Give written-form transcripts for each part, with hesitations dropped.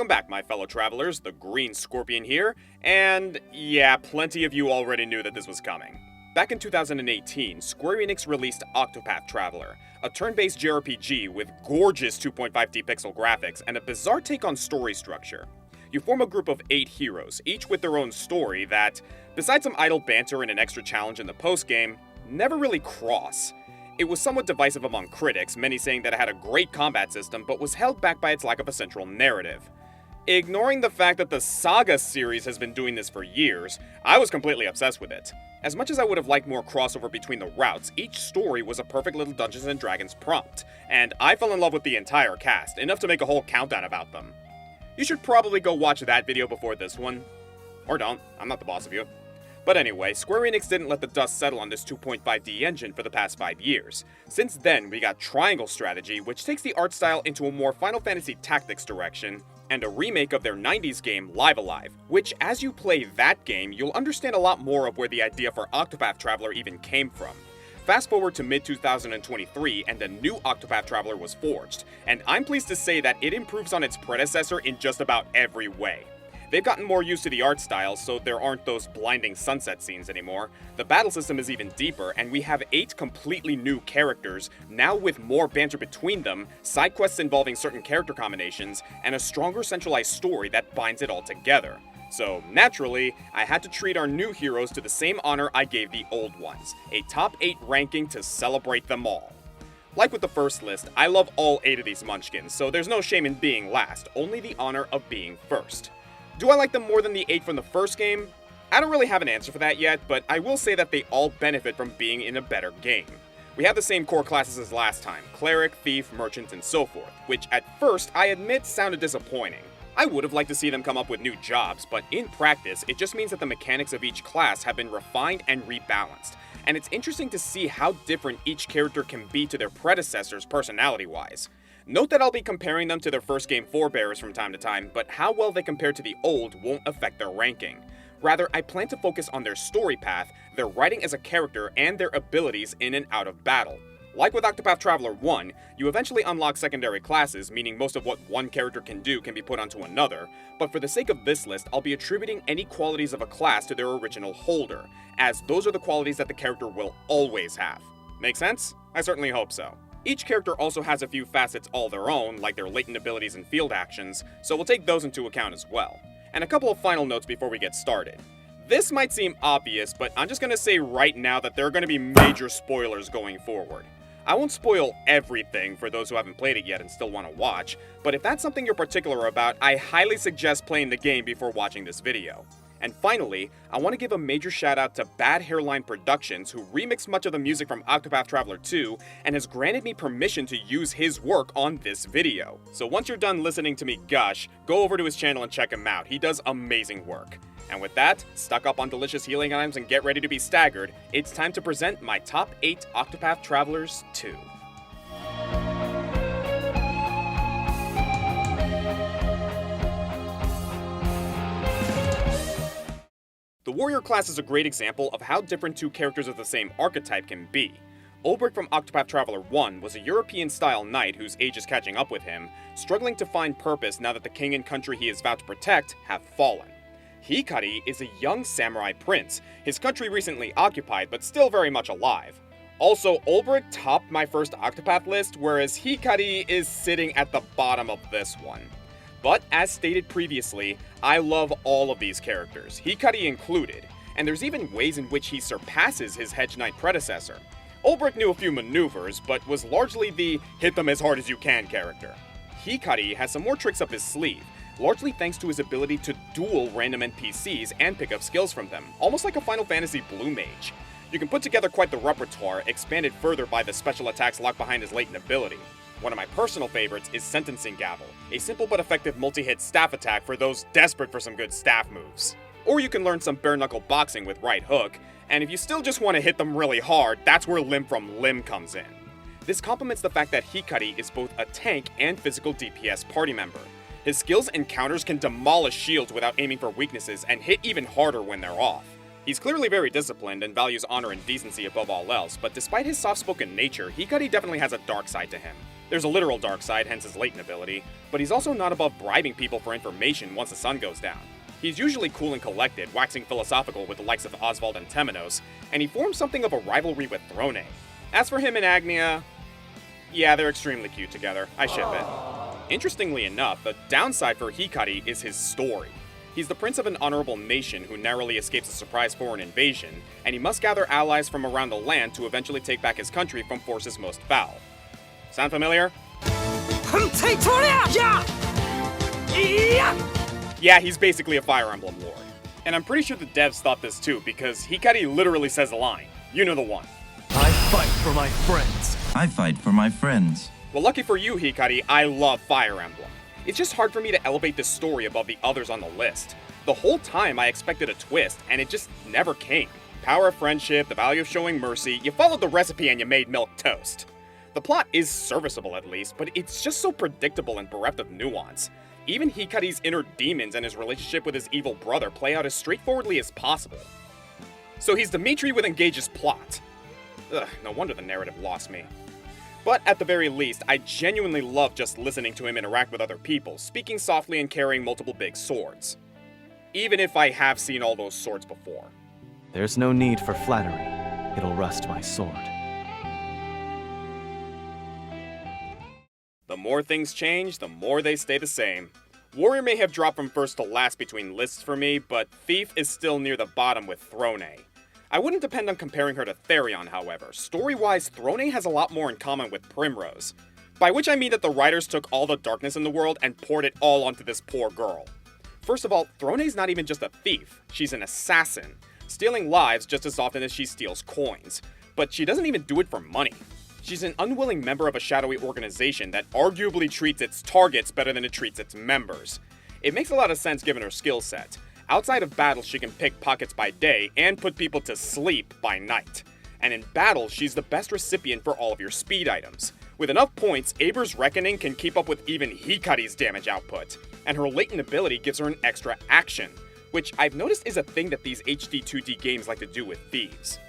back, my fellow travelers, the Green Scorpion here, and yeah, plenty of you already knew that this was coming. Back in 2018, Square Enix released Octopath Traveler, a turn-based JRPG with gorgeous 2.5D pixel graphics and a bizarre take on story structure. You form a group of 8 heroes, each with their own story that, besides some idle banter and an extra challenge in the post-game, never really cross. It was somewhat divisive among critics, many saying that it had a great combat system but was held back by its lack of a central narrative. Ignoring the fact that the Saga series has been doing this for years, I was completely obsessed with it. As much as I would have liked more crossover between the routes, each story was a perfect little Dungeons & Dragons prompt, and I fell in love with the entire cast, enough to make a whole countdown about them. You should probably go watch that video before this one. Or don't, I'm not the boss of you. But anyway, Square Enix didn't let the dust settle on this 2.5D engine for the past 5 years. Since then, we got Triangle Strategy, which takes the art style into a more Final Fantasy Tactics direction, and a remake of their 90s game, Live Alive, which as you play that game, you'll understand a lot more of where the idea for Octopath Traveler even came from. Fast forward to mid-2023 and a new Octopath Traveler was forged, and I'm pleased to say that it improves on its predecessor in just about every way. They've gotten more used to the art style, so there aren't those blinding sunset scenes anymore. The battle system is even deeper, and we have 8 completely new characters, now with more banter between them, side quests involving certain character combinations, and a stronger centralized story that binds it all together. So, naturally, I had to treat our new heroes to the same honor I gave the old ones, a top 8 ranking to celebrate them all. Like with the first list, I love all 8 of these munchkins, so there's no shame in being last, only the honor of being first. Do I like them more than the 8 from the first game? I don't really have an answer for that yet, but I will say that they all benefit from being in a better game. We have the same core classes as last time, Cleric, Thief, Merchant, and so forth, which at first, I admit, sounded disappointing. I would have liked to see them come up with new jobs, but in practice, it just means that the mechanics of each class have been refined and rebalanced, and it's interesting to see how different each character can be to their predecessors personality-wise. Note that I'll be comparing them to their first game forebears from time to time, but how well they compare to the old won't affect their ranking. Rather, I plan to focus on their story path, their writing as a character, and their abilities in and out of battle. Like with Octopath Traveler 1, you eventually unlock secondary classes, meaning most of what one character can do can be put onto another, but for the sake of this list, I'll be attributing any qualities of a class to their original holder, as those are the qualities that the character will always have. Make sense? I certainly hope so. Each character also has a few facets all their own, like their latent abilities and field actions, so we'll take those into account as well. And a couple of final notes before we get started. This might seem obvious, but I'm just gonna say right now that there are gonna be major spoilers going forward. I won't spoil everything for those who haven't played it yet and still want to watch, but if that's something you're particular about, I highly suggest playing the game before watching this video. And finally, I want to give a major shout out to BadHairlineProductions, who remixed much of the music from Octopath Traveler 2 and has granted me permission to use his work on this video. So once you're done listening to me gush, go over to his channel and check him out. He does amazing work. And with that, stock up on delicious healing items and get ready to be staggered, it's time to present my top 8 Octopath Travelers 2. The warrior class is a great example of how different two characters of the same archetype can be. Ulbrich from Octopath Traveler 1 was a European-style knight whose age is catching up with him, struggling to find purpose now that the king and country he is vowed to protect have fallen. Hikari is a young samurai prince, his country recently occupied but still very much alive. Also, Ulbrich topped my first Octopath list, whereas Hikari is sitting at the bottom of this one. But, as stated previously, I love all of these characters, Hikari included, and there's even ways in which he surpasses his Hedge Knight predecessor. Ulbrich knew a few maneuvers, but was largely the hit them as hard as you can character. Hikari has some more tricks up his sleeve, largely thanks to his ability to duel random NPCs and pick up skills from them, almost like a Final Fantasy Blue Mage. You can put together quite the repertoire, expanded further by the special attacks locked behind his latent ability. One of my personal favorites is Sentencing Gavel, a simple but effective multi-hit staff attack for those desperate for some good staff moves. Or you can learn some bare-knuckle boxing with Right Hook, and if you still just want to hit them really hard, that's where Limb from Limb comes in. This complements the fact that Hikari is both a tank and physical DPS party member. His skills and counters can demolish shields without aiming for weaknesses and hit even harder when they're off. He's clearly very disciplined and values honor and decency above all else, but despite his soft-spoken nature, Hikari definitely has a dark side to him. There's a literal dark side, hence his latent ability, but he's also not above bribing people for information once the sun goes down. He's usually cool and collected, waxing philosophical with the likes of Oswald and Temos, and he forms something of a rivalry with Thron. As for him and Agnes, yeah, they're extremely cute together. I ship it. Interestingly enough, the downside for Hikari is his story. He's the prince of an honorable nation who narrowly escapes a surprise foreign invasion, and he must gather allies from around the land to eventually take back his country from forces most foul. Sound familiar? Yeah, he's basically a Fire Emblem lord. And I'm pretty sure the devs thought this too, because Hikari literally says the line. You know the one. I fight for my friends. I fight for my friends. Well, lucky for you, Hikari, I love Fire Emblem. It's just hard for me to elevate this story above the others on the list. The whole time I expected a twist, and it just never came. Power of friendship, the value of showing mercy, you followed the recipe and you made milk toast. The plot is serviceable at least, but it's just so predictable and bereft of nuance. Even Hikari's inner demons and his relationship with his evil brother play out as straightforwardly as possible. So he's Dimitri with Engage's plot. Ugh, no wonder the narrative lost me. But at the very least, I genuinely love just listening to him interact with other people, speaking softly and carrying multiple big swords. Even if I have seen all those swords before. There's no need for flattery. It'll rust my sword. The more things change, the more they stay the same. Warrior may have dropped from first to last between lists for me, but Thief is still near the bottom with Thron. I wouldn't depend on comparing her to Therion, however. Story-wise, Thron has a lot more in common with Primrose. By which I mean that the writers took all the darkness in the world and poured it all onto this poor girl. First of all, Throne's not even just a thief, she's an assassin, stealing lives just as often as she steals coins. But she doesn't even do it for money. She's an unwilling member of a shadowy organization that arguably treats its targets better than it treats its members. It makes a lot of sense given her skill set. Outside of battle, she can pick pockets by day and put people to sleep by night. And in battle, she's the best recipient for all of your speed items. With enough points, Aber's Reckoning can keep up with even Hikari's damage output. And her latent ability gives her an extra action, which I've noticed is a thing that these HD 2D games like to do with thieves.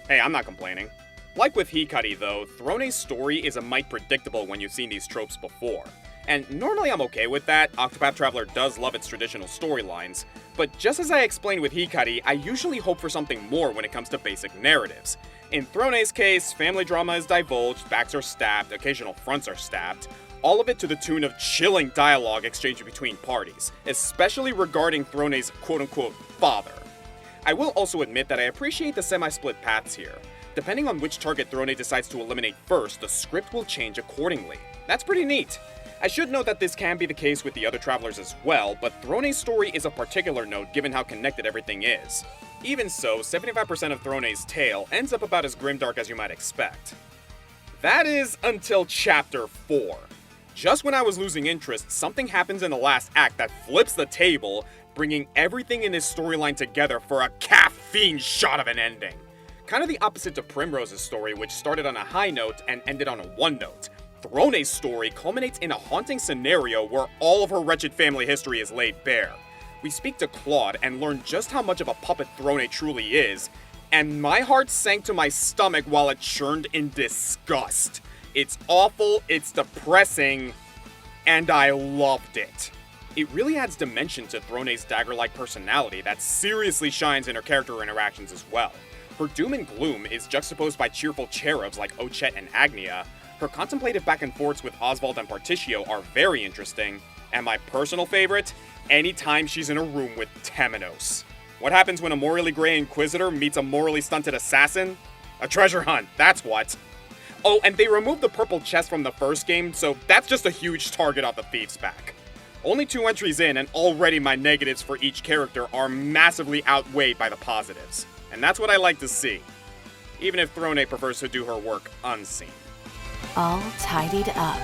Hey, I'm not complaining. Like with Hikari though, Throne's story is a mite predictable when you've seen these tropes before. And normally I'm okay with that, Octopath Traveler does love its traditional storylines, but just as I explained with Hikari, I usually hope for something more when it comes to basic narratives. In Throne's case, family drama is divulged, backs are stabbed, occasional fronts are stabbed, all of it to the tune of chilling dialogue exchanged between parties, especially regarding Throne's quote-unquote father. I will also admit that I appreciate the semi-split paths here. Depending on which target Throne decides to eliminate first, the script will change accordingly. That's pretty neat. I should note that this can be the case with the other travelers as well, but Throne's story is a particular note given how connected everything is. Even so, 75% of Throne's tale ends up about as grimdark as you might expect. That is until Chapter 4. Just when I was losing interest, something happens in the last act that flips the table, bringing everything in this storyline together for a caffeine shot of an ending. Kind of the opposite to Primrose's story, which started on a high note and ended on a one note. Throne's story culminates in a haunting scenario where all of her wretched family history is laid bare. We speak to Claude and learn just how much of a puppet Throne truly is, and my heart sank to my stomach while it churned in disgust. It's awful, it's depressing, and I loved it. It really adds dimension to Throne's dagger-like personality that seriously shines in her character interactions as well. Her doom and gloom is juxtaposed by cheerful cherubs like Ochette and Agnes. Her contemplative back and forths with Oswald and Partio are very interesting, and my personal favorite, anytime she's in a room with Temos. What happens when a morally gray inquisitor meets a morally stunted assassin? A treasure hunt, that's what. Oh, and they removed the purple chest from the first game, so that's just a huge target off the thief's back. Only 2 entries in, and already my negatives for each character are massively outweighed by the positives. And that's what I like to see, even if Throne prefers to do her work unseen. All tidied up.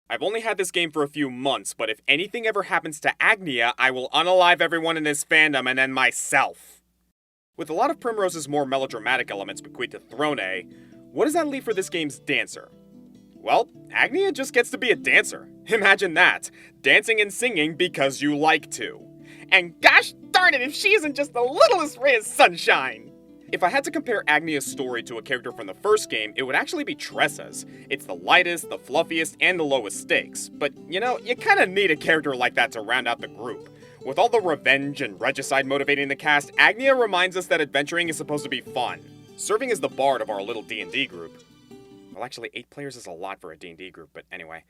I've only had this game for a few months, but if anything ever happens to Agnes, I will unalive everyone in this fandom and then myself. With a lot of Primrose's more melodramatic elements bequeathed to Throne, what does that leave for this game's dancer? Well, Agnes just gets to be a dancer. Imagine that. Dancing and singing because you like to. And gosh darn it if she isn't just the littlest ray of sunshine! If I had to compare Agnia's story to a character from the first game, it would actually be Tressa's. It's the lightest, the fluffiest, and the lowest stakes. But, you know, you kinda need a character like that to round out the group. With all the revenge and regicide motivating the cast, Agnia reminds us that adventuring is supposed to be fun, serving as the bard of our little D&D group. Well, actually, 8 players is a lot for a D&D group, but anyway.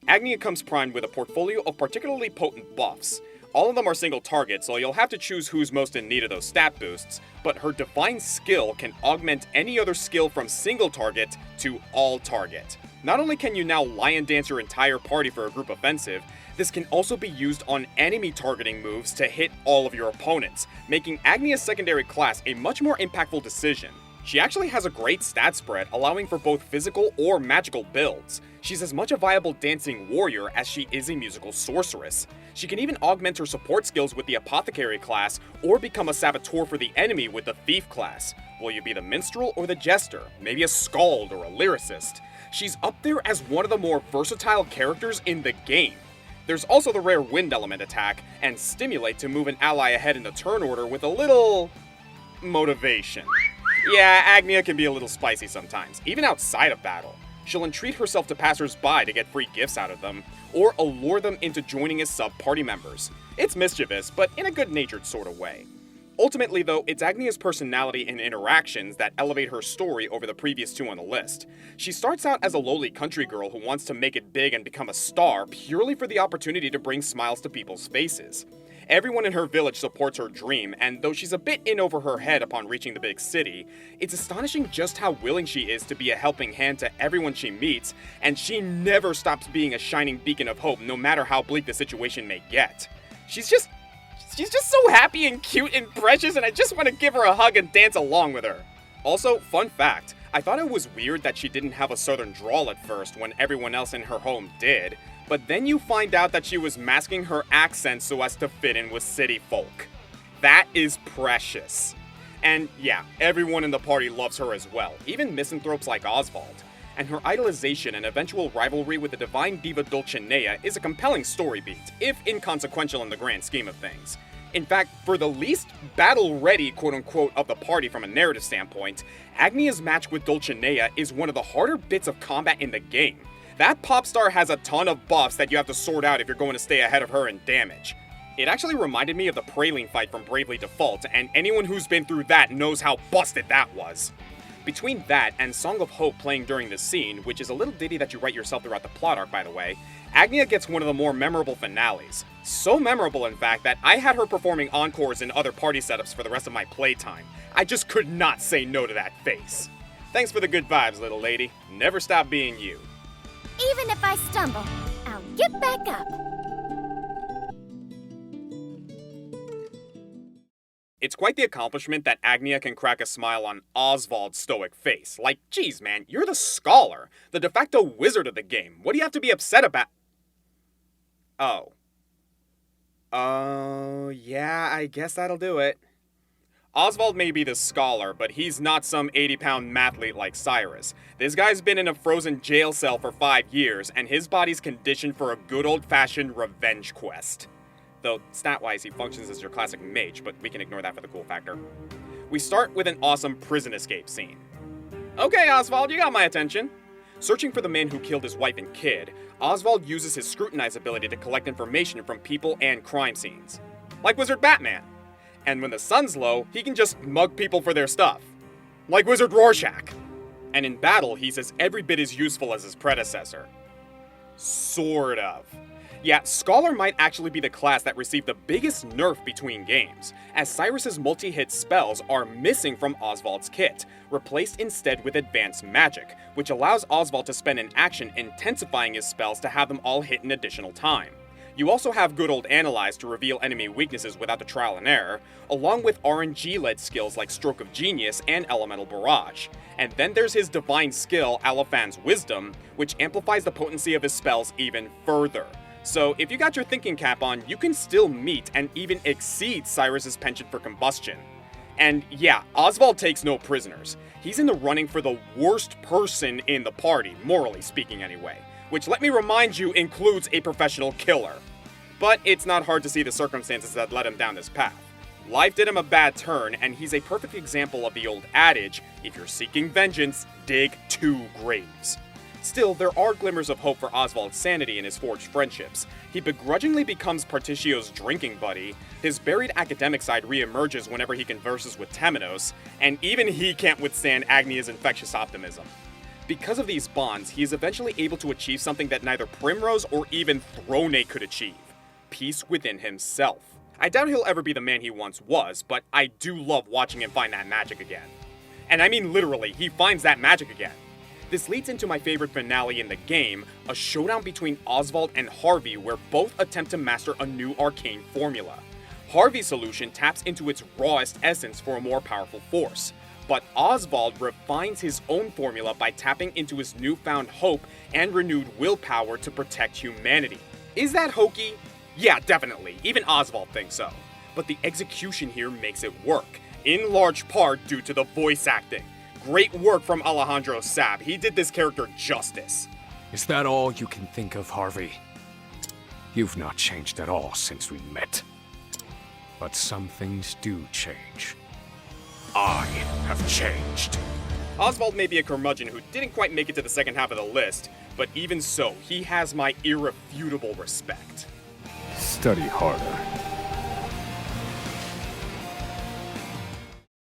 Agnia comes primed with a portfolio of particularly potent buffs. All of them are single target, so you'll have to choose who's most in need of those stat boosts, but her divine skill can augment any other skill from single target to all target. Not only can you now lion dance your entire party for a group offensive, this can also be used on enemy targeting moves to hit all of your opponents, making Agnia's secondary class a much more impactful decision. She actually has a great stat spread, allowing for both physical or magical builds. She's as much a viable dancing warrior as she is a musical sorceress. She can even augment her support skills with the apothecary class, or become a saboteur for the enemy with the thief class. Will you be the minstrel or the jester? Maybe a skald or a lyricist? She's up there as one of the more versatile characters in the game. There's also the rare wind element attack, and stimulate to move an ally ahead in the turn order with a little motivation. Yeah, Agnia can be a little spicy sometimes, even outside of battle. She'll entreat herself to passers-by to get free gifts out of them, or allure them into joining as sub-party members. It's mischievous, but in a good-natured sort of way. Ultimately, though, it's Agnia's personality and interactions that elevate her story over the previous 2 on the list. She starts out as a lowly country girl who wants to make it big and become a star purely for the opportunity to bring smiles to people's faces. Everyone in her village supports her dream, and though she's a bit in over her head upon reaching the big city, it's astonishing just how willing she is to be a helping hand to everyone she meets, and she never stops being a shining beacon of hope no matter how bleak the situation may get. She's just so happy and cute and precious, and I just want to give her a hug and dance along with her. Also, fun fact, I thought it was weird that she didn't have a southern drawl at first when everyone else in her home did, but then you find out that she was masking her accent so as to fit in with city folk. That is precious. And yeah, everyone in the party loves her as well, even misanthropes like Oswald. And her idolization and eventual rivalry with the divine diva Dulcinea is a compelling story beat, if inconsequential in the grand scheme of things. In fact, for the least battle-ready quote-unquote of the party from a narrative standpoint, Agnia's match with Dulcinea is one of the harder bits of combat in the game. That pop star has a ton of buffs that you have to sort out if you're going to stay ahead of her in damage. It actually reminded me of the Praline fight from Bravely Default, and anyone who's been through that knows how busted that was. Between that and Song of Hope playing during the scene, which is a little ditty that you write yourself throughout the plot arc by the way, Agnia gets one of the more memorable finales. So memorable in fact that I had her performing encores in other party setups for the rest of my playtime. I just could not say no to that face. Thanks for the good vibes, little lady. Never stop being you. Even if I stumble, I'll get back up. It's quite the accomplishment that Agnia can crack a smile on Oswald's stoic face. Like, geez, man, you're the scholar, the de facto wizard of the game. What do you have to be upset about? Oh, yeah, I guess that'll do it. Oswald may be the scholar, but he's not some 80-pound mathlete like Cyrus. This guy's been in a frozen jail cell for 5 years, and his body's conditioned for a good old-fashioned revenge quest. Though, stat-wise, he functions as your classic mage, but we can ignore that for the cool factor. We start with an awesome prison escape scene. Okay, Oswald, you got my attention. Searching for the man who killed his wife and kid, Oswald uses his scrutinize ability to collect information from people and crime scenes. Like Wizard Batman. And when the sun's low, he can just mug people for their stuff. Like Wizard Rorschach. And in battle, he's as every bit as useful as his predecessor. Sort of. Yeah, Scholar might actually be the class that received the biggest nerf between games, as Cyrus's multi-hit spells are missing from Oswald's kit, replaced instead with Advanced Magic, which allows Oswald to spend an action intensifying his spells to have them all hit in additional time. You also have good old Analyze to reveal enemy weaknesses without the trial and error, along with RNG-led skills like Stroke of Genius and Elemental Barrage. And then there's his divine skill, Aliphan's Wisdom, which amplifies the potency of his spells even further. So if you got your thinking cap on, you can still meet and even exceed Cyrus's penchant for combustion. And yeah, Oswald takes no prisoners. He's in the running for the worst person in the party, morally speaking anyway, which let me remind you includes a professional killer. But it's not hard to see the circumstances that led him down this path. Life did him a bad turn, and he's a perfect example of the old adage, if you're seeking vengeance, dig 2 graves. Still, there are glimmers of hope for Oswald's sanity in his forged friendships. He begrudgingly becomes Partio's drinking buddy, his buried academic side reemerges whenever he converses with Temos, and even he can't withstand Agnes' infectious optimism. Because of these bonds, he is eventually able to achieve something that neither Primrose or even Thron could achieve: peace within himself. I doubt he'll ever be the man he once was, but I do love watching him find that magic again. And I mean literally, he finds that magic again. This leads into my favorite finale in the game, a showdown between Oswald and Harvey where both attempt to master a new arcane formula. Harvey's solution taps into its rawest essence for a more powerful force, but Oswald refines his own formula by tapping into his newfound hope and renewed willpower to protect humanity. Is that hokey? Yeah, definitely. Even Oswald thinks so. But the execution here makes it work, in large part due to the voice acting. Great work from Alejandro Sab. He did this character justice. Is that all you can think of, Harvey? You've not changed at all since we met. But some things do change. I have changed. Oswald may be a curmudgeon who didn't quite make it to the second half of the list, but even so, he has my irrefutable respect. Study harder.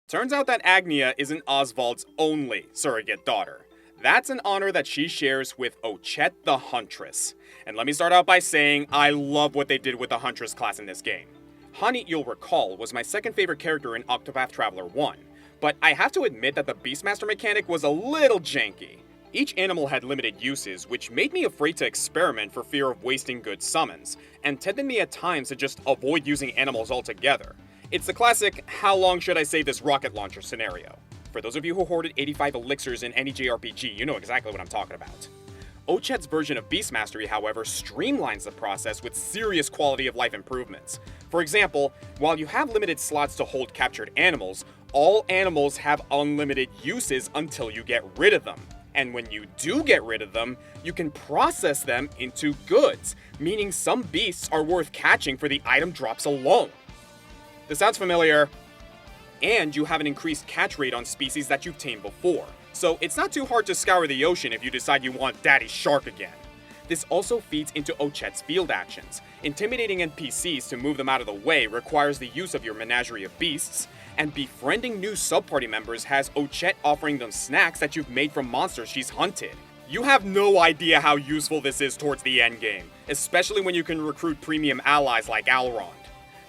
Turns out that Agnes isn't Oswald's only surrogate daughter. That's an honor that she shares with Ochette the Huntress. And let me start out by saying I love what they did with the Huntress class in this game. Honey, you'll recall, was my second favorite character in Octopath Traveler 1, but I have to admit that the Beastmaster mechanic was a little janky. Each animal had limited uses, which made me afraid to experiment for fear of wasting good summons, and tempted me at times to just avoid using animals altogether. It's the classic, how long should I save this rocket launcher scenario. For those of you who hoarded 85 elixirs in any JRPG, you know exactly what I'm talking about. Ochette's version of Beast Mastery, however, streamlines the process with serious quality of life improvements. For example, while you have limited slots to hold captured animals, all animals have unlimited uses until you get rid of them. And when you do get rid of them, you can process them into goods, meaning some beasts are worth catching for the item drops alone. This sounds familiar? And you have an increased catch rate on species that you've tamed before, so it's not too hard to scour the ocean if you decide you want Daddy Shark again. This also feeds into Ochette's field actions. Intimidating NPCs to move them out of the way requires the use of your menagerie of beasts, and befriending new sub-party members has Ochette offering them snacks that you've made from monsters she's hunted. You have no idea how useful this is towards the endgame, especially when you can recruit premium allies like Alrond.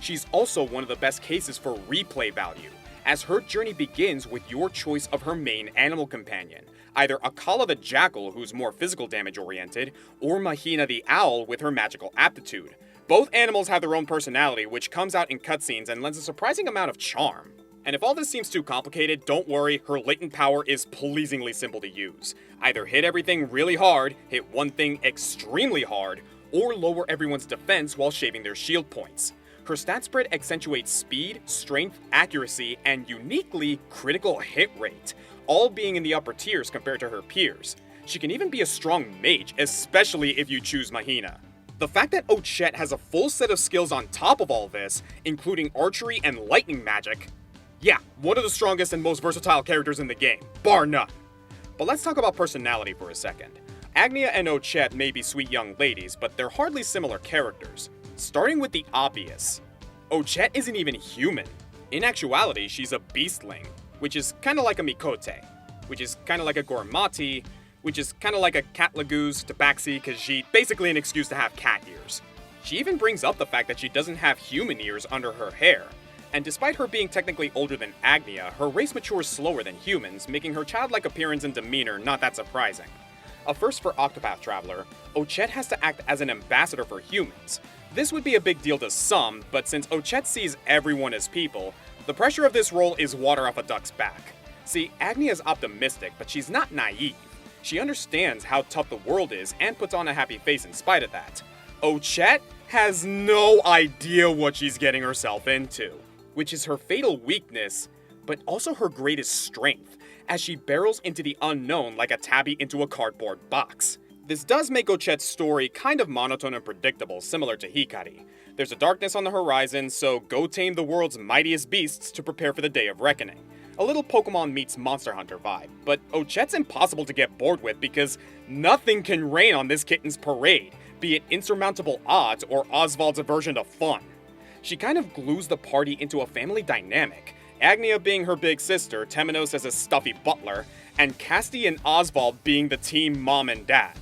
She's also one of the best cases for replay value, as her journey begins with your choice of her main animal companion, either Akala the Jackal, who's more physical damage oriented, or Mahina the Owl with her magical aptitude. Both animals have their own personality, which comes out in cutscenes and lends a surprising amount of charm. And if all this seems too complicated, don't worry, her latent power is pleasingly simple to use. Either hit everything really hard, hit one thing extremely hard, or lower everyone's defense while shaving their shield points. Her stat spread accentuates speed, strength, accuracy, and uniquely, critical hit rate, all being in the upper tiers compared to her peers. She can even be a strong mage, especially if you choose Mahina. The fact that Ochette has a full set of skills on top of all this, including archery and lightning magic, yeah, one of the strongest and most versatile characters in the game, bar none. But let's talk about personality for a second. Agnes and Ochette may be sweet young ladies, but they're hardly similar characters. Starting with the obvious, Ochette isn't even human. In actuality, she's a beastling, which is kinda like a Mikote, which is kinda like a Gormati, which is kinda like a Catlagoose, Tabaxi, Khajiit, basically an excuse to have cat ears. She even brings up the fact that she doesn't have human ears under her hair, and despite her being technically older than Agnes, her race matures slower than humans, making her childlike appearance and demeanor not that surprising. A first for Octopath Traveler, Ochette has to act as an ambassador for humans. This would be a big deal to some, but since Ochette sees everyone as people, the pressure of this role is water off a duck's back. See, Agnes is optimistic, but she's not naive. She understands how tough the world is and puts on a happy face in spite of that. Ochette has no idea what she's getting herself into, which is her fatal weakness, but also her greatest strength, as she barrels into the unknown like a tabby into a cardboard box. This does make Ochet's story kind of monotone and predictable, similar to Hikari. There's a darkness on the horizon, so go tame the world's mightiest beasts to prepare for the Day of Reckoning. A little Pokemon meets Monster Hunter vibe, but Ochet's impossible to get bored with because nothing can rain on this kitten's parade, be it insurmountable odds or Oswald's aversion to fun. She kind of glues the party into a family dynamic, Agnes being her big sister, Temos as a stuffy butler, and Casti and Oswald being the team mom and dad.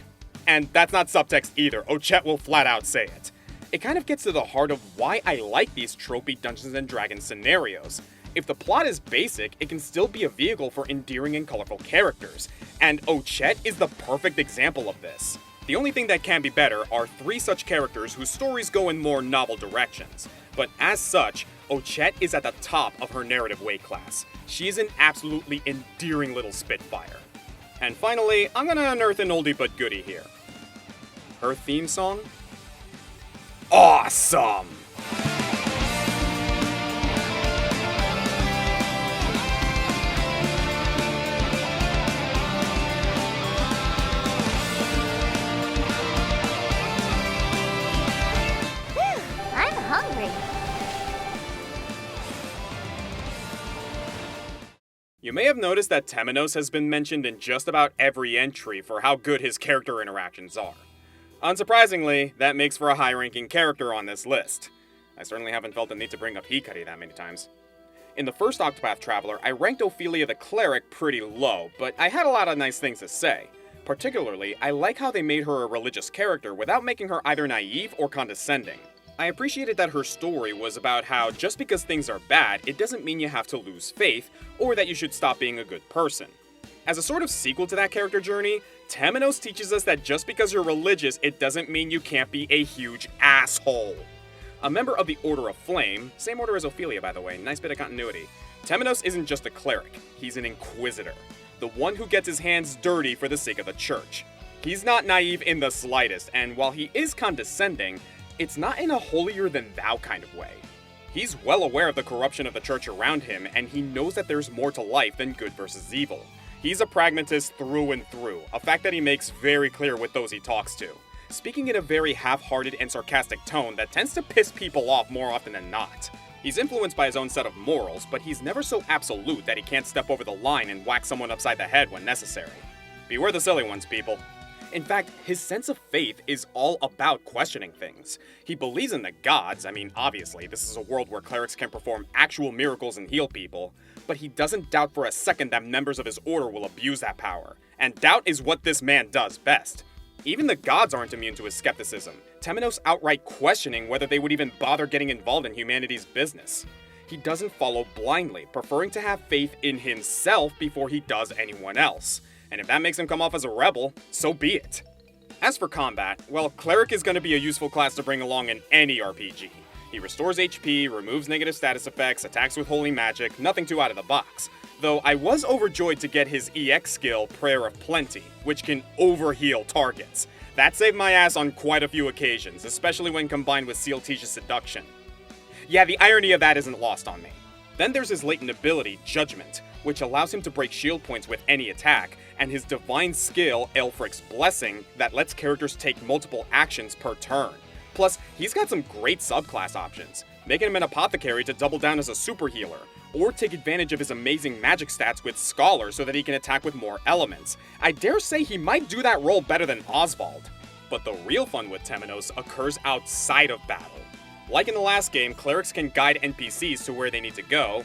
And that's not subtext either, Ochet will flat out say it. It kind of gets to the heart of why I like these tropey Dungeons & Dragons scenarios. If the plot is basic, it can still be a vehicle for endearing and colorful characters, and Ochet is the perfect example of this. The only thing that can be better are 3 such characters whose stories go in more novel directions, but as such, Ochet is at the top of her narrative weight class. She is an absolutely endearing little spitfire. And finally, I'm gonna unearth an oldie but goodie here. Her theme song? Awesome! I'm hungry. You may have noticed that Temos has been mentioned in just about every entry for how good his character interactions are. Unsurprisingly, that makes for a high-ranking character on this list. I certainly haven't felt the need to bring up Hikari that many times. In the first Octopath Traveler, I ranked Ophelia the Cleric pretty low, but I had a lot of nice things to say. Particularly, I like how they made her a religious character without making her either naive or condescending. I appreciated that her story was about how just because things are bad, it doesn't mean you have to lose faith, or that you should stop being a good person. As a sort of sequel to that character journey, Temos teaches us that just because you're religious, it doesn't mean you can't be a huge asshole. A member of the Order of Flame, same order as Ophelia by the way, nice bit of continuity, Temos isn't just a cleric, he's an inquisitor. The one who gets his hands dirty for the sake of the church. He's not naive in the slightest, and while he is condescending, it's not in a holier-than-thou kind of way. He's well aware of the corruption of the church around him, and he knows that there's more to life than good versus evil. He's a pragmatist through and through, a fact that he makes very clear with those he talks to, speaking in a very half-hearted and sarcastic tone that tends to piss people off more often than not. He's influenced by his own set of morals, but he's never so absolute that he can't step over the line and whack someone upside the head when necessary. Beware the silly ones, people. In fact, his sense of faith is all about questioning things. He believes in the gods, I mean, obviously, this is a world where clerics can perform actual miracles and heal people, but he doesn't doubt for a second that members of his order will abuse that power. And doubt is what this man does best. Even the gods aren't immune to his skepticism, Temos outright questioning whether they would even bother getting involved in humanity's business. He doesn't follow blindly, preferring to have faith in himself before he does anyone else. And if that makes him come off as a rebel, so be it. As for combat, well, Cleric is going to be a useful class to bring along in any RPG. He restores HP, removes negative status effects, attacks with holy magic, nothing too out of the box. Though I was overjoyed to get his EX skill, Prayer of Plenty, which can overheal targets. That saved my ass on quite a few occasions, especially when combined with Seal Tish's Seduction. Yeah, the irony of that isn't lost on me. Then there's his latent ability, Judgment, which allows him to break shield points with any attack, and his divine skill, Aelfric's Blessing, that lets characters take multiple actions per turn. Plus, he's got some great subclass options, making him an apothecary to double down as a super healer, or take advantage of his amazing magic stats with Scholar so that he can attack with more elements. I dare say he might do that role better than Oswald. But the real fun with Temos occurs outside of battle. Like in the last game, clerics can guide NPCs to where they need to go,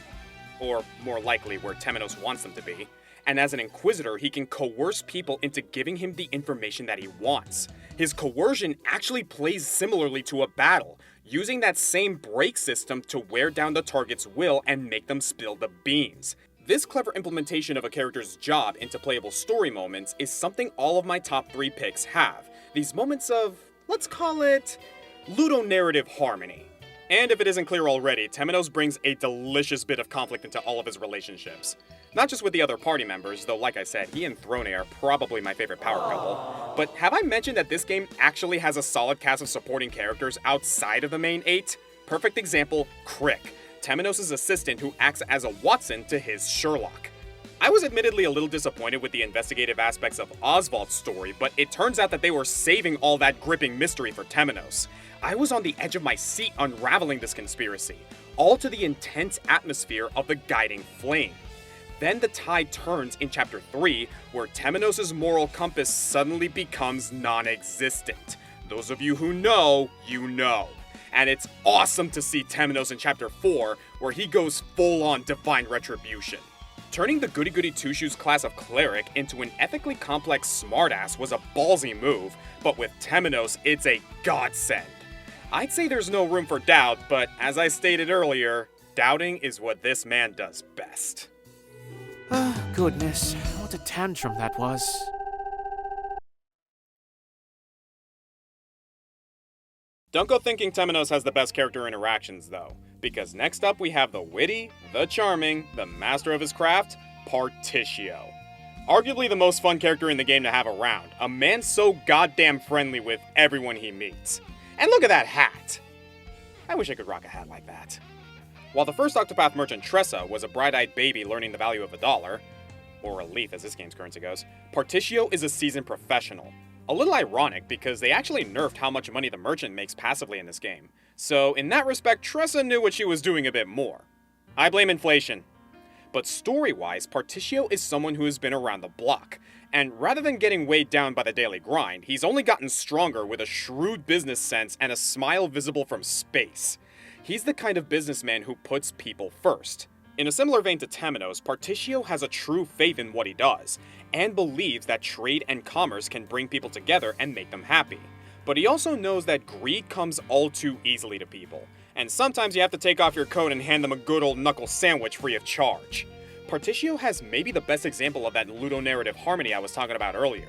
or more likely where Temos wants them to be, and as an Inquisitor, he can coerce people into giving him the information that he wants. His coercion actually plays similarly to a battle, using that same break system to wear down the target's will and make them spill the beans. This clever implementation of a character's job into playable story moments is something all of my top 3 picks have. These moments of, let's call it, ludonarrative harmony. And if it isn't clear already, Temos brings a delicious bit of conflict into all of his relationships. Not just with the other party members, though like I said, he and Thron are probably my favorite power couple. But have I mentioned that this game actually has a solid cast of supporting characters outside of the main 8? Perfect example, Crick, Temos' assistant who acts as a Watson to his Sherlock. I was admittedly a little disappointed with the investigative aspects of Oswald's story, but it turns out that they were saving all that gripping mystery for Temos. I was on the edge of my seat unraveling this conspiracy, all to the intense atmosphere of the guiding flame. Then the tide turns in Chapter 3, where Temenos' moral compass suddenly becomes non-existent. Those of you who know, you know. And it's awesome to see Temos in Chapter 4, where he goes full-on divine retribution. Turning the goody-goody two-shoes class of cleric into an ethically complex smartass was a ballsy move, but with Temos, it's a godsend. I'd say there's no room for doubt, but as I stated earlier, doubting is what this man does best. Ah, goodness, what a tantrum that was. Don't go thinking Temos has the best character interactions, though, because next up we have the witty, the charming, the master of his craft, Partio. Arguably the most fun character in the game to have around, a man so goddamn friendly with everyone he meets. And look at that hat! I wish I could rock a hat like that. While the first Octopath merchant Tressa was a bright-eyed baby learning the value of $1, or a leaf as this game's currency goes, Partio is a seasoned professional. A little ironic because they actually nerfed how much money the merchant makes passively in this game. So in that respect, Tressa knew what she was doing a bit more. I blame inflation. But story-wise, Partio is someone who has been around the block, and rather than getting weighed down by the daily grind, he's only gotten stronger with a shrewd business sense and a smile visible from space. He's the kind of businessman who puts people first. In a similar vein to Temos, Partio has a true faith in what he does, and believes that trade and commerce can bring people together and make them happy. But he also knows that greed comes all too easily to people, and sometimes you have to take off your coat and hand them a good old knuckle sandwich free of charge. Partio has maybe the best example of that ludonarrative harmony I was talking about earlier.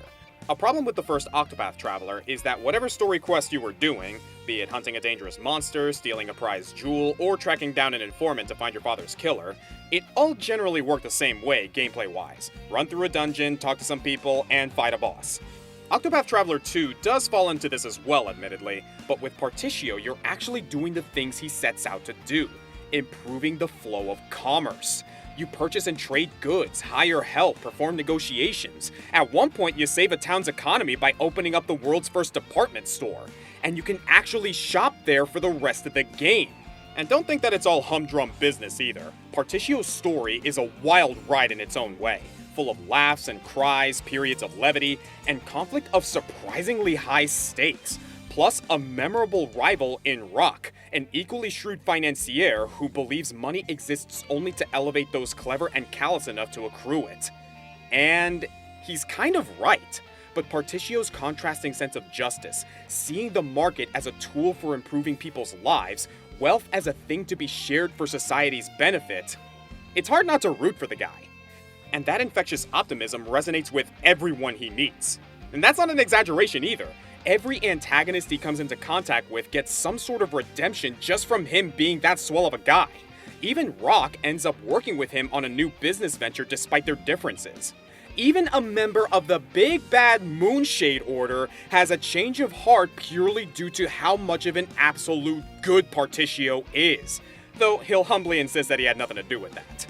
A problem with the first Octopath Traveler is that whatever story quest you were doing, be it hunting a dangerous monster, stealing a prized jewel, or tracking down an informant to find your father's killer, it all generally worked the same way gameplay-wise. Run through a dungeon, talk to some people, and fight a boss. Octopath Traveler 2 does fall into this as well, admittedly, but with Partio, you're actually doing the things he sets out to do, improving the flow of commerce. You purchase and trade goods, hire help, perform negotiations. At one point, you save a town's economy by opening up the world's first department store, and you can actually shop there for the rest of the game. And don't think that it's all humdrum business either. Partio's story is a wild ride in its own way, full of laughs and cries, periods of levity, and conflict of surprisingly high stakes. Plus a memorable rival in Rock, an equally shrewd financier who believes money exists only to elevate those clever and callous enough to accrue it. And he's kind of right, but Partio's contrasting sense of justice, seeing the market as a tool for improving people's lives, wealth as a thing to be shared for society's benefit, it's hard not to root for the guy. And that infectious optimism resonates with everyone he meets. And that's not an exaggeration either. Every antagonist he comes into contact with gets some sort of redemption just from him being that swell of a guy. Even Rock ends up working with him on a new business venture despite their differences. Even a member of the big bad Moonshade Order has a change of heart purely due to how much of an absolute good Partio is, though he'll humbly insist that he had nothing to do with that.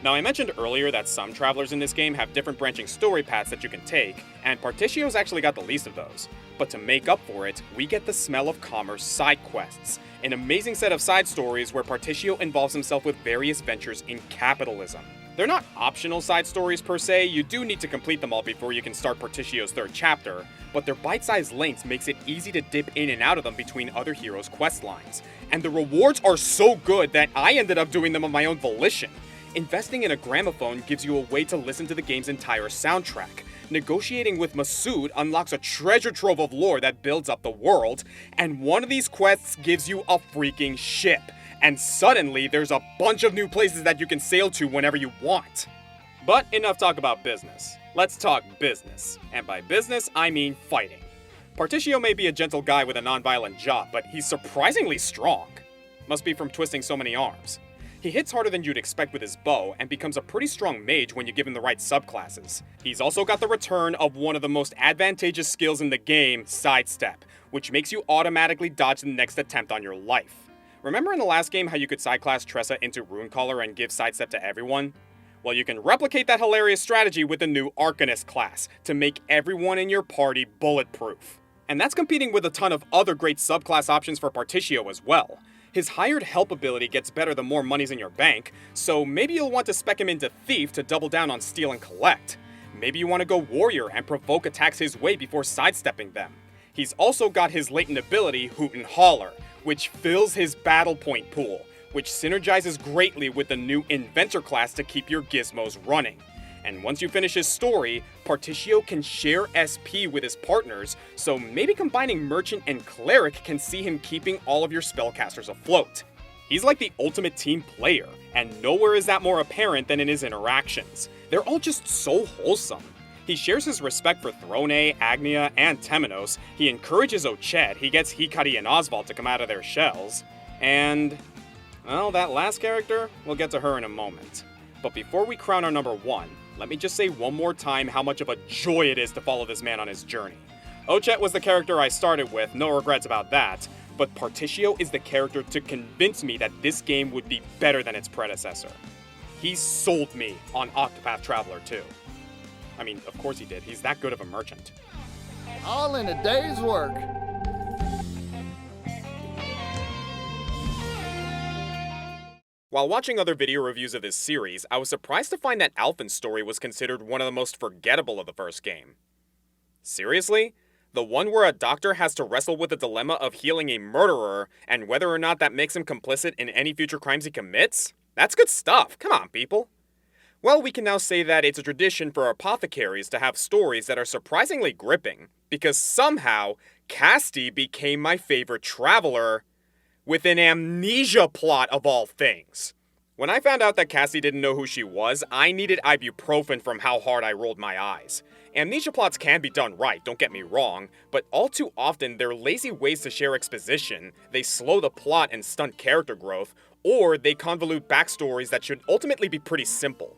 Now, I mentioned earlier that some travelers in this game have different branching story paths that you can take, and Partio's actually got the least of those. But to make up for it, we get the Smell of Commerce side quests, an amazing set of side stories where Partio involves himself with various ventures in capitalism. They're not optional side stories per se, you do need to complete them all before you can start Partio's third chapter, but their bite-sized lengths makes it easy to dip in and out of them between other heroes' quest lines. And the rewards are so good that I ended up doing them of my own volition. Investing in a gramophone gives you a way to listen to the game's entire soundtrack. Negotiating with Masood unlocks a treasure trove of lore that builds up the world, and one of these quests gives you a freaking ship. And suddenly, there's a bunch of new places that you can sail to whenever you want. But enough talk about business. Let's talk business. And by business, I mean fighting. Partio may be a gentle guy with a non-violent job, but he's surprisingly strong. Must be from twisting so many arms. He hits harder than you'd expect with his bow, and becomes a pretty strong mage when you give him the right subclasses. He's also got the return of one of the most advantageous skills in the game, Sidestep, which makes you automatically dodge the next attempt on your life. Remember in the last game how you could sideclass Tressa into Runecaller and give Sidestep to everyone? Well, you can replicate that hilarious strategy with the new Arcanist class to make everyone in your party bulletproof. And that's competing with a ton of other great subclass options for Partio as well. His hired help ability gets better the more money's in your bank, so maybe you'll want to spec him into Thief to double down on steal and collect. Maybe you want to go Warrior and provoke attacks his way before sidestepping them. He's also got his latent ability, Hoot and Holler, which fills his battle point pool, which synergizes greatly with the new Inventor class to keep your gizmos running. And once you finish his story, Partio can share SP with his partners, so maybe combining Merchant and Cleric can see him keeping all of your spellcasters afloat. He's like the ultimate team player, and nowhere is that more apparent than in his interactions. They're all just so wholesome. He shares his respect for Thron, Agnes, and Temos, he encourages Ochet, he gets Heti and Oswald to come out of their shells, and, well, that last character, we'll get to her in a moment. But before we crown our number 1, let me just say one more time how much of a joy it is to follow this man on his journey. Ochet was the character I started with, no regrets about that, but Partio is the character to convince me that this game would be better than its predecessor. He sold me on Octopath Traveler 2. I mean, of course he did, he's that good of a merchant. All in a day's work. While watching other video reviews of this series, I was surprised to find that Alphen's story was considered one of the most forgettable of the first game. Seriously? The one where a doctor has to wrestle with the dilemma of healing a murderer and whether or not that makes him complicit in any future crimes he commits? That's good stuff, come on people. Well, we can now say that it's a tradition for apothecaries to have stories that are surprisingly gripping, because somehow, Casti became my favorite traveler with an amnesia plot of all things. When I found out that Casti didn't know who she was, I needed ibuprofen from how hard I rolled my eyes. Amnesia plots can be done right, don't get me wrong, but all too often they're lazy ways to share exposition, they slow the plot and stunt character growth, or they convolute backstories that should ultimately be pretty simple.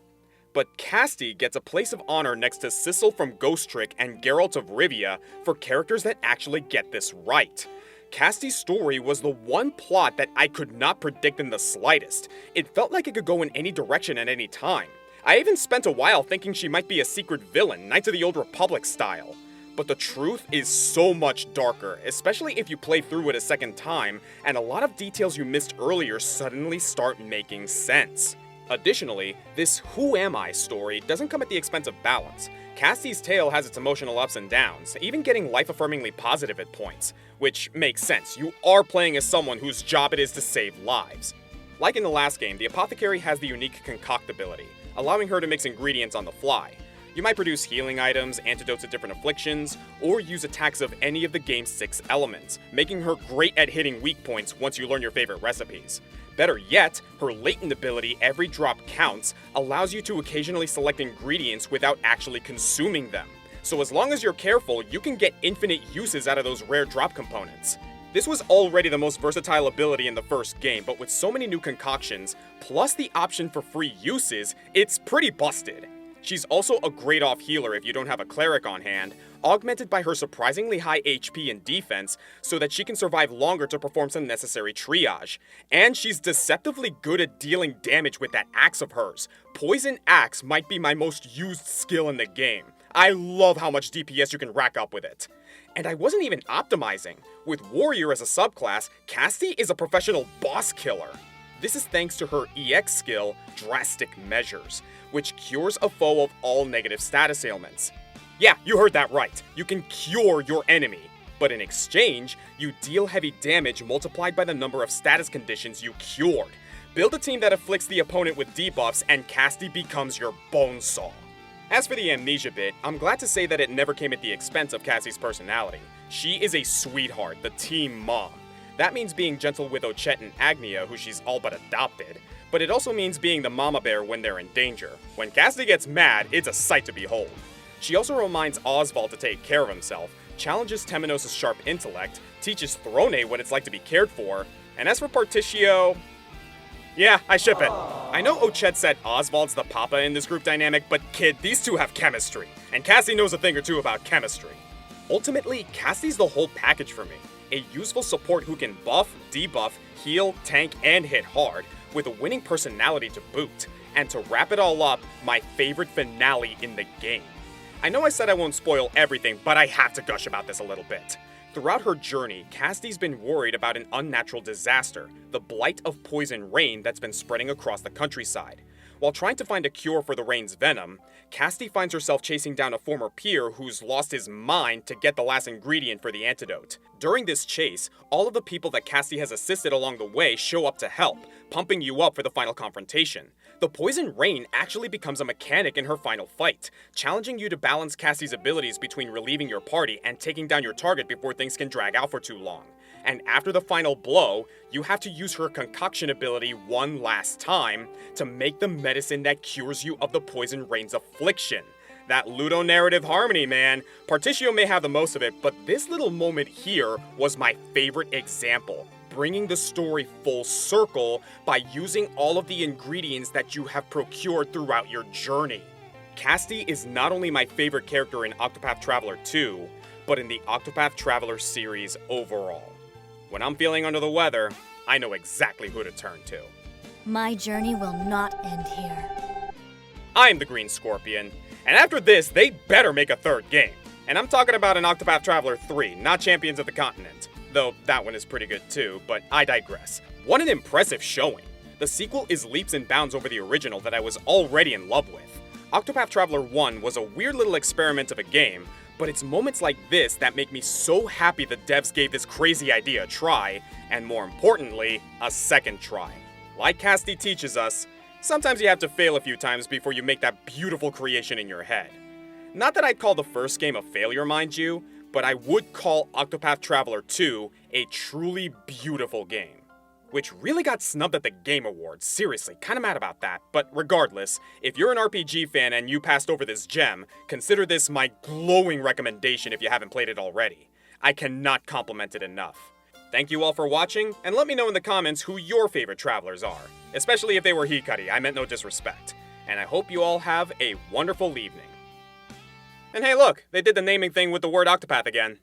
But Casti gets a place of honor next to Sissel from Ghost Trick and Geralt of Rivia for characters that actually get this right. Casti's story was the one plot that I could not predict in the slightest. It felt like it could go in any direction at any time. I even spent a while thinking she might be a secret villain, Knights of the Old Republic style. But the truth is so much darker, especially if you play through it a second time, and a lot of details you missed earlier suddenly start making sense. Additionally, this Who Am I story doesn't come at the expense of balance. Casti's tale has its emotional ups and downs, even getting life-affirmingly positive at points, which makes sense. You are playing as someone whose job it is to save lives. Like in the last game, the apothecary has the unique concoct ability, allowing her to mix ingredients on the fly. You might produce healing items, antidotes to different afflictions, or use attacks of any of the game's 6 elements, making her great at hitting weak points once you learn your favorite recipes. Better yet, her latent ability, Every Drop Counts, allows you to occasionally select ingredients without actually consuming them. So as long as you're careful, you can get infinite uses out of those rare drop components. This was already the most versatile ability in the first game, but with so many new concoctions, plus the option for free uses, it's pretty busted. She's also a great off-healer if you don't have a cleric on hand, augmented by her surprisingly high HP and defense so that she can survive longer to perform some necessary triage. And she's deceptively good at dealing damage with that axe of hers. Poison Axe might be my most used skill in the game. I love how much DPS you can rack up with it. And I wasn't even optimizing. With Warrior as a subclass, Casti is a professional boss killer. This is thanks to her EX skill, Drastic Measures, which cures a foe of all negative status ailments. Yeah, you heard that right. You can cure your enemy. But in exchange, you deal heavy damage multiplied by the number of status conditions you cured. Build a team that afflicts the opponent with debuffs and Casti becomes your bonesaw. As for the amnesia bit, I'm glad to say that it never came at the expense of Casti's personality. She is a sweetheart, the team mom. That means being gentle with Ochet and Agnes, who she's all but adopted, but it also means being the mama bear when they're in danger. When Casti gets mad, it's a sight to behold. She also reminds Oswald to take care of himself, challenges Temos' sharp intellect, teaches Thron what it's like to be cared for, and as for Partio, yeah, I ship it. I know Ochet said Oswald's the papa in this group dynamic, but kid, these two have chemistry, and Casti knows a thing or two about chemistry. Ultimately, Casti's the whole package for me. A useful support who can buff, debuff, heal, tank, and hit hard, with a winning personality to boot. And to wrap it all up, my favorite finale in the game. I know I said I won't spoil everything, but I have to gush about this a little bit. Throughout her journey, Cassidy's been worried about an unnatural disaster, the blight of poison rain that's been spreading across the countryside. While trying to find a cure for the rain's venom, Cassidy finds herself chasing down a former peer who's lost his mind to get the last ingredient for the antidote. During this chase, all of the people that Cassidy has assisted along the way show up to help, pumping you up for the final confrontation. The poison rain actually becomes a mechanic in her final fight, challenging you to balance Cassie's abilities between relieving your party and taking down your target before things can drag out for too long. And after the final blow, you have to use her concoction ability one last time to make the medicine that cures you of the poison rain's affliction. That ludonarrative harmony, man. Partio may have the most of it, but this little moment here was my favorite example, bringing the story full circle by using all of the ingredients that you have procured throughout your journey. Cassidy is not only my favorite character in Octopath Traveler 2, but in the Octopath Traveler series overall. When I'm feeling under the weather, I know exactly who to turn to. My journey will not end here. I'm the Green Scorpion, and after this, they better make a third game. And I'm talking about an Octopath Traveler 3, not Champions of the Continent. Though that one is pretty good too, but I digress. What an impressive showing. The sequel is leaps and bounds over the original that I was already in love with. Octopath Traveler 1 was a weird little experiment of a game, but it's moments like this that make me so happy the devs gave this crazy idea a try, and more importantly, a second try. Like Cassidy teaches us, sometimes you have to fail a few times before you make that beautiful creation in your head. Not that I'd call the first game a failure, mind you, but I would call Octopath Traveler 2 a truly beautiful game. Which really got snubbed at the Game Awards, seriously, kinda mad about that. But regardless, if you're an RPG fan and you passed over this gem, consider this my glowing recommendation if you haven't played it already. I cannot compliment it enough. Thank you all for watching, and let me know in the comments who your favorite travelers are. Especially if they were Hikari, I meant no disrespect. And I hope you all have a wonderful evening. And hey look, they did the naming thing with the word Octopath again.